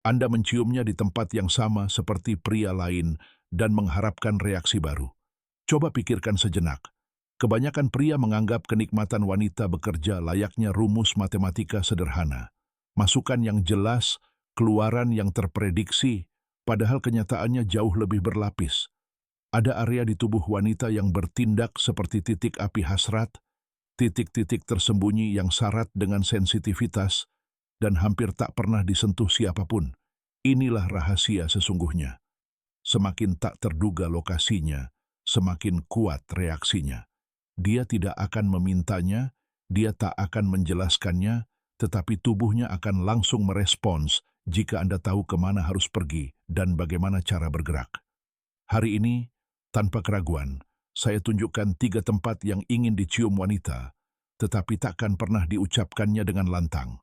Anda menciumnya di tempat yang sama seperti pria lain dan mengharapkan reaksi baru. Coba pikirkan sejenak. Kebanyakan pria menganggap kenikmatan wanita bekerja layaknya rumus matematika sederhana. Masukan yang jelas, keluaran yang terprediksi, padahal kenyataannya jauh lebih berlapis. Ada area di tubuh wanita yang bertindak seperti titik api hasrat, titik-titik tersembunyi yang syarat dengan sensitivitas, dan hampir tak pernah disentuh siapapun. Inilah rahasia sesungguhnya. Semakin tak terduga lokasinya, semakin kuat reaksinya. Dia tidak akan memintanya, dia tak akan menjelaskannya, tetapi tubuhnya akan langsung merespons jika Anda tahu kemana harus pergi dan bagaimana cara bergerak. Hari ini, tanpa keraguan, saya tunjukkan 3 tempat yang ingin dicium wanita, tetapi takkan pernah diucapkannya dengan lantang.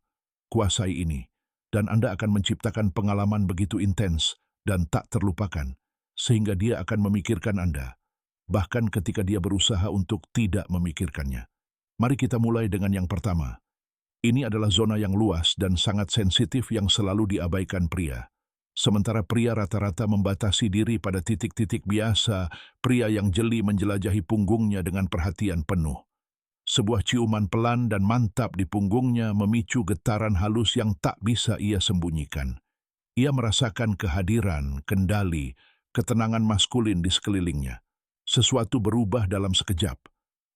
Kuasai ini, dan Anda akan menciptakan pengalaman begitu intens dan tak terlupakan, sehingga dia akan memikirkan Anda, bahkan ketika dia berusaha untuk tidak memikirkannya. Mari kita mulai dengan yang pertama. Ini adalah zona yang luas dan sangat sensitif yang selalu diabaikan pria. Sementara pria rata-rata membatasi diri pada titik-titik biasa, pria yang jeli menjelajahi punggungnya dengan perhatian penuh. Sebuah ciuman pelan dan mantap di punggungnya memicu getaran halus yang tak bisa ia sembunyikan. Ia merasakan kehadiran, kendali, ketenangan maskulin di sekelilingnya. Sesuatu berubah dalam sekejap.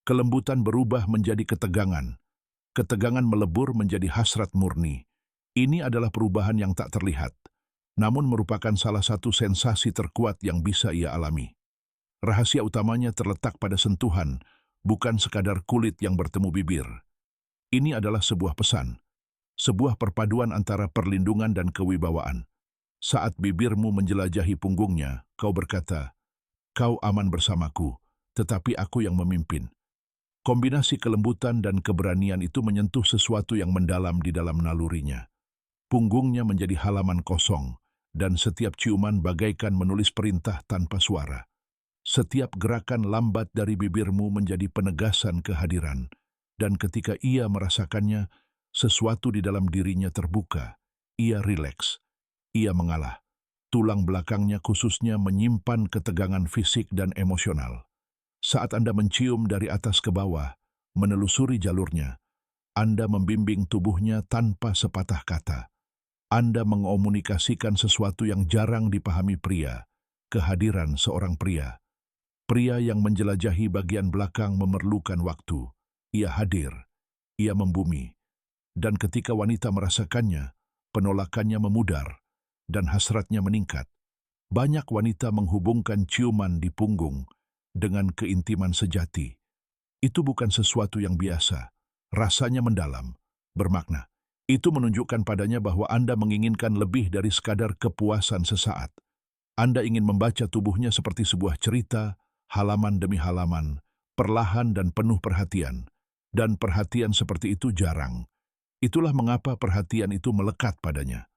Kelembutan berubah menjadi ketegangan. Ketegangan melebur menjadi hasrat murni. Ini adalah perubahan yang tak terlihat, namun merupakan salah satu sensasi terkuat yang bisa ia alami. Rahasia utamanya terletak pada sentuhan, bukan sekadar kulit yang bertemu bibir. Ini adalah sebuah pesan, sebuah perpaduan antara perlindungan dan kewibawaan. Saat bibirmu menjelajahi punggungnya, kau berkata, "Kau aman bersamaku, tetapi aku yang memimpin." Kombinasi kelembutan dan keberanian itu menyentuh sesuatu yang mendalam di dalam nalurinya. Punggungnya menjadi halaman kosong, dan setiap ciuman bagaikan menulis perintah tanpa suara. Setiap gerakan lambat dari bibirmu menjadi penegasan kehadiran, dan ketika ia merasakannya, sesuatu di dalam dirinya terbuka. Ia rileks, ia mengalah. Tulang belakangnya khususnya menyimpan ketegangan fisik dan emosional. Saat Anda mencium dari atas ke bawah, menelusuri jalurnya, Anda membimbing tubuhnya tanpa sepatah kata. Anda mengomunikasikan sesuatu yang jarang dipahami pria, kehadiran seorang pria. Pria yang menjelajahi bagian belakang memerlukan waktu. Ia hadir, ia membumi. Dan ketika wanita merasakannya, penolakannya memudar, dan hasratnya meningkat. Banyak wanita menghubungkan ciuman di punggung dengan keintiman sejati. Itu bukan sesuatu yang biasa. Rasanya mendalam, bermakna. Itu menunjukkan padanya bahwa Anda menginginkan lebih dari sekadar kepuasan sesaat. Anda ingin membaca tubuhnya seperti sebuah cerita, halaman demi halaman, perlahan dan penuh perhatian. Dan perhatian seperti itu jarang. Itulah mengapa perhatian itu melekat padanya.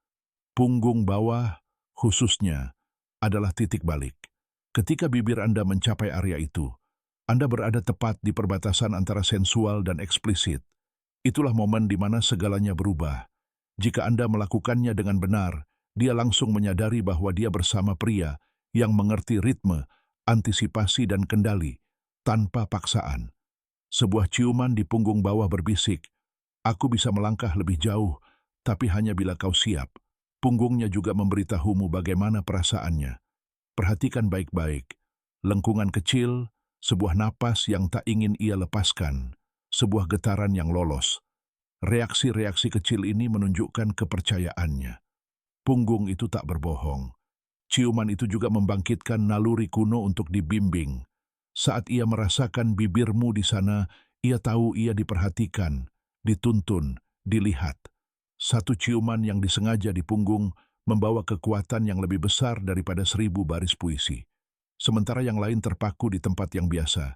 Punggung bawah, khususnya, adalah titik balik. Ketika bibir Anda mencapai area itu, Anda berada tepat di perbatasan antara sensual dan eksplisit. Itulah momen di mana segalanya berubah. Jika Anda melakukannya dengan benar, dia langsung menyadari bahwa dia bersama pria yang mengerti ritme, antisipasi dan kendali, tanpa paksaan. Sebuah ciuman di punggung bawah berbisik, "Aku bisa melangkah lebih jauh, tapi hanya bila kau siap." Punggungnya juga memberitahumu bagaimana perasaannya. Perhatikan baik-baik. Lengkungan kecil, sebuah napas yang tak ingin ia lepaskan, sebuah getaran yang lolos. Reaksi-reaksi kecil ini menunjukkan kepercayaannya. Punggung itu tak berbohong. Ciuman itu juga membangkitkan naluri kuno untuk dibimbing. Saat ia merasakan bibirmu di sana, ia tahu ia diperhatikan, dituntun, dilihat. Satu ciuman yang disengaja di punggung membawa kekuatan yang lebih besar daripada 1000 baris puisi. Sementara yang lain terpaku di tempat yang biasa.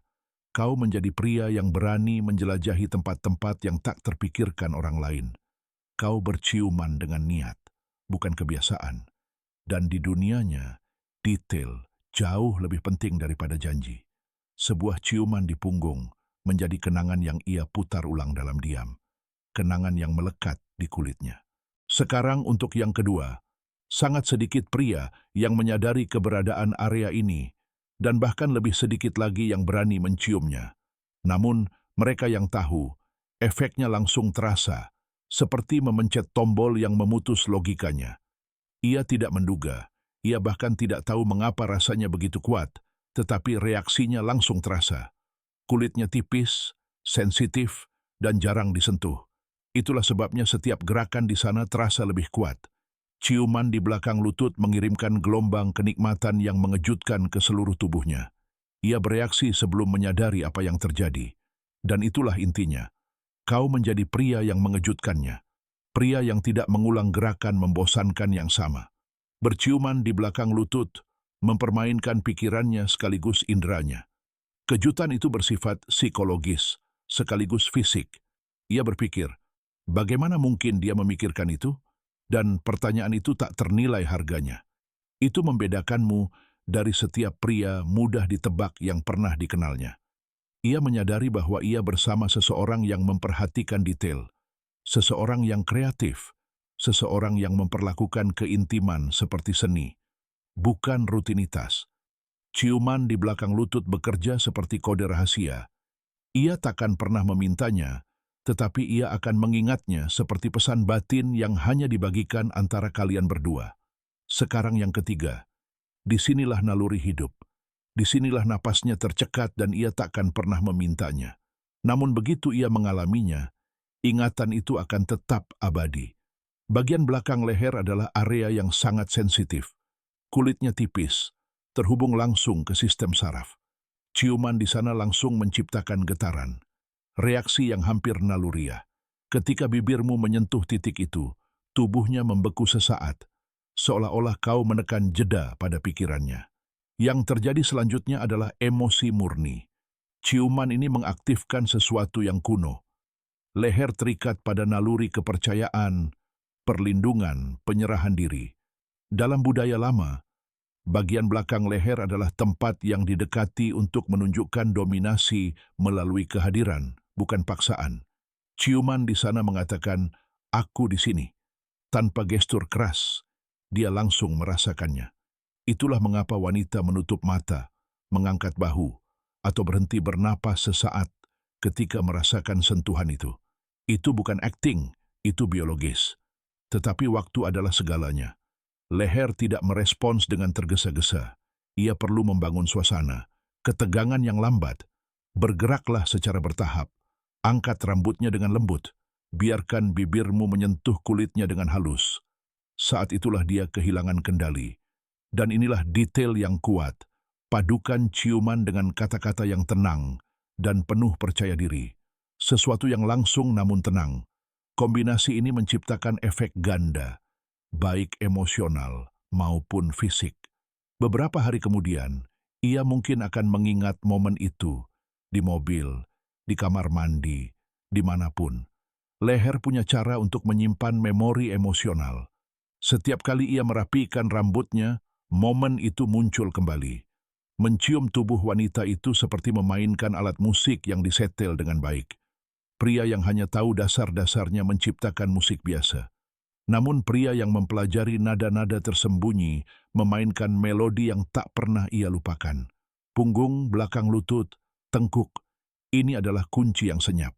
Kau menjadi pria yang berani menjelajahi tempat-tempat yang tak terpikirkan orang lain. Kau berciuman dengan niat, bukan kebiasaan. Dan di dunianya, detail jauh lebih penting daripada janji. Sebuah ciuman di punggung menjadi kenangan yang ia putar ulang dalam diam. Kenangan yang melekat di kulitnya. Sekarang untuk yang kedua, Sangat sedikit pria yang menyadari keberadaan area ini, dan bahkan lebih sedikit lagi yang berani menciumnya. Namun, mereka yang tahu, efeknya langsung terasa, seperti memencet tombol yang memutus logikanya. Ia tidak menduga, ia bahkan tidak tahu mengapa rasanya begitu kuat, tetapi reaksinya langsung terasa. Kulitnya tipis, sensitif, dan jarang disentuh. Itulah sebabnya setiap gerakan di sana terasa lebih kuat. Ciuman di belakang lutut mengirimkan gelombang kenikmatan yang mengejutkan ke seluruh tubuhnya. Ia bereaksi sebelum menyadari apa yang terjadi. Dan itulah intinya. Kau menjadi pria yang mengejutkannya. Pria yang tidak mengulang gerakan membosankan yang sama. Berciuman di belakang lutut, mempermainkan pikirannya sekaligus inderanya. Kejutan itu bersifat psikologis, sekaligus fisik. Ia berpikir, bagaimana mungkin dia memikirkan itu? Dan pertanyaan itu tak ternilai harganya. Itu membedakanmu dari setiap pria mudah ditebak yang pernah dikenalnya. Ia menyadari bahwa ia bersama seseorang yang memperhatikan detail, seseorang yang kreatif, seseorang yang memperlakukan keintiman seperti seni, bukan rutinitas. Ciuman di belakang lutut bekerja seperti kode rahasia. Ia takkan pernah memintanya, tetapi ia akan mengingatnya seperti pesan batin yang hanya dibagikan antara kalian berdua. Sekarang yang ketiga, disinilah naluri hidup. Disinilah napasnya tercekat dan ia takkan pernah memintanya. Namun begitu ia mengalaminya, ingatan itu akan tetap abadi. Bagian belakang leher adalah area yang sangat sensitif. Kulitnya tipis, terhubung langsung ke sistem saraf. Ciuman di sana langsung menciptakan getaran. Reaksi yang hampir naluriah. Ketika bibirmu menyentuh titik itu, tubuhnya membeku sesaat, seolah-olah kau menekan jeda pada pikirannya. Yang terjadi selanjutnya adalah emosi murni. Ciuman ini mengaktifkan sesuatu yang kuno. Leher terikat pada naluri kepercayaan, perlindungan, penyerahan diri. Dalam budaya lama, bagian belakang leher adalah tempat yang didekati untuk menunjukkan dominasi melalui kehadiran, bukan paksaan. Ciuman di sana mengatakan, aku di sini. Tanpa gestur keras, dia langsung merasakannya. Itulah mengapa wanita menutup mata, mengangkat bahu, atau berhenti bernapas sesaat ketika merasakan sentuhan itu. Itu bukan akting, itu biologis. Tetapi waktu adalah segalanya. Leher tidak merespons dengan tergesa-gesa. Ia perlu membangun suasana, ketegangan yang lambat. Bergeraklah secara bertahap. Angkat rambutnya dengan lembut. Biarkan bibirmu menyentuh kulitnya dengan halus. Saat itulah dia kehilangan kendali. Dan inilah detail yang kuat. Padukan ciuman dengan kata-kata yang tenang dan penuh percaya diri. Sesuatu yang langsung namun tenang. Kombinasi ini menciptakan efek ganda, baik emosional maupun fisik. Beberapa hari kemudian, ia mungkin akan mengingat momen itu di mobil, di kamar mandi, dimanapun. Leher punya cara untuk menyimpan memori emosional. Setiap kali ia merapikan rambutnya, momen itu muncul kembali. Mencium tubuh wanita itu seperti memainkan alat musik yang disetel dengan baik. Pria yang hanya tahu dasar-dasarnya menciptakan musik biasa. Namun pria yang mempelajari nada-nada tersembunyi, memainkan melodi yang tak pernah ia lupakan. Punggung, belakang lutut, tengkuk, ini adalah kunci yang senyap.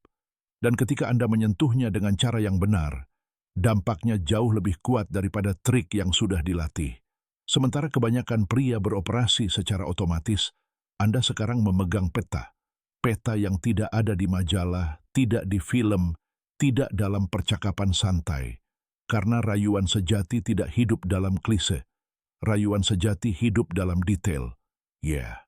Dan ketika Anda menyentuhnya dengan cara yang benar, dampaknya jauh lebih kuat daripada trik yang sudah dilatih. Sementara kebanyakan pria beroperasi secara otomatis, Anda sekarang memegang peta. Peta yang tidak ada di majalah, tidak di film, tidak dalam percakapan santai. Karena rayuan sejati tidak hidup dalam klise. Rayuan sejati hidup dalam detail. Ya,